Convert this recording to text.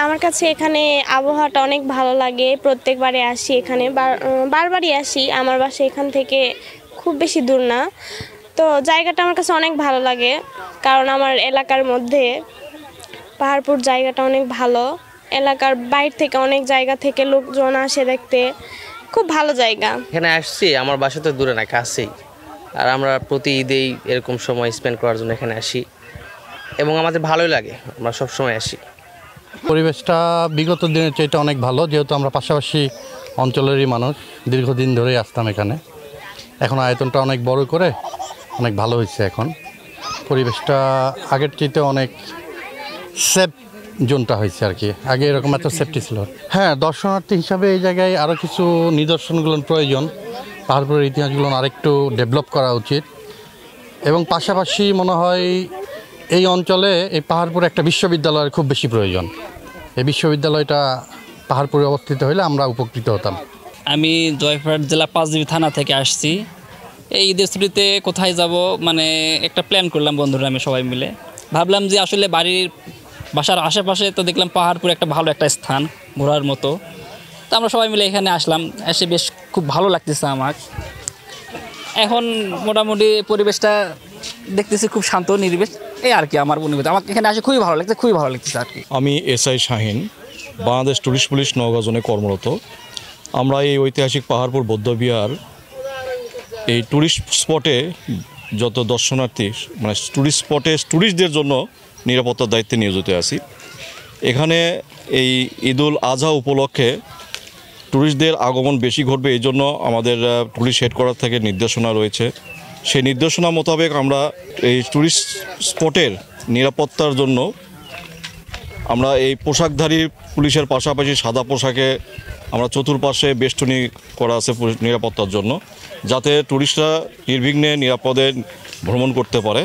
আমার কাছে এখানে আবহাওয়াটা অনেক ভালো লাগে। প্রত্যেকবারে আসি এখানে, বারবারই আসি। আমার বাসা এখান থেকে খুব বেশি দূর না। তো জায়গাটা আমার কাছে অনেক ভালো লাগে, কারণ আমার এলাকার মধ্যে পাহাড়পুর জায়গাটা অনেক ভালো। এলাকার বাইরে থেকে অনেক জায়গা থেকে লোকজন আসে দেখতে, খুব ভালো জায়গা। এখানে আসছি, আমার বাসা তো দূরে না, কাছেই। আর আমরা প্রতি ঈদেই এরকম সময় স্পেন্ড করার জন্য এখানে আসি এবং আমাদের ভালোই লাগে, আমরা সব সময় আসি। পরিবেশটা বিগত দিনের চাইতে অনেক ভালো, যেহেতু আমরা পাশাপাশি অঞ্চলেরই মানুষ, দীর্ঘদিন ধরেই আসতাম এখানে। এখন আয়তনটা অনেক বড় করে অনেক ভালো হয়েছে। এখন পরিবেশটা আগের চাইতে অনেক সেফ জোনটা হয়েছে আর কি। আগে এরকম এত সেফটি ছিল। হ্যাঁ, দর্শনার্থী হিসাবে এই জায়গায় আরও কিছু নিদর্শনগুলোর প্রয়োজন। পাহাড়পুরের ইতিহাসগুলো আরেকটু ডেভেলপ করা উচিত এবং পাশাপাশি মনে হয় এই অঞ্চলে এই পাহাড়পুরে একটা বিশ্ববিদ্যালয়ের খুব বেশি প্রয়োজন। এই বিশ্ববিদ্যালয়টা পাহাড়পুরে অবস্থিত হলে আমরা উপকৃত হতাম। আমি জয়পুরহাট জেলা পাঁচবিবি থানা থেকে আসছি। এই ঈদের ছুটিতে কোথায় যাব মানে একটা প্ল্যান করলাম বন্ধুরা, আমি সবাই মিলে ভাবলাম যে আসলে বাসার আশেপাশে তো দেখলাম পাহাড়পুর একটা ভালো একটা স্থান ঘোরার মতো। তো আমরা সবাই মিলে এখানে আসলাম, এসে বেশ খুব ভালো লাগতেছে আমার। এখন মোটামুটি পরিবেশটা দেখতেছি খুব শান্ত নিরিবেশ, এই আর কি আমার অনুভূতি। আমার এখানে আসে খুবই ভালো লাগতেছে আর কি। আমি SI Shahin, Bangladesh tourist police Naogaon জোনে কর্মরত। আমরা এই ঐতিহাসিক পাহাড়পুর বৌদ্ধবিহার এই টুরিস্ট স্পটে যত দর্শনার্থী মানে টুরিস্ট স্পটে টুরিস্টদের জন্য নিরাপত্তার দায়িত্বে নিয়োজিত আছি। এখানে এই ঈদুল আজহা উপলক্ষে টুরিস্টদের আগমন বেশি ঘটবে, এই জন্য আমাদের টুরিস্ট হেডকোয়ার্টার থেকে নির্দেশনা রয়েছে। সেই নির্দেশনা মোতাবেক আমরা এই টুরিস্ট স্পটের নিরাপত্তার জন্য আমরা এই পোশাকধারী পুলিশের পাশাপাশি সাদা পোশাকে আমরা চতুর্পাশে বেষ্টনী করা আছে নিরাপত্তার জন্য, যাতে টুরিস্টরা নির্বিঘ্নে নিরাপদে ভ্রমণ করতে পারে।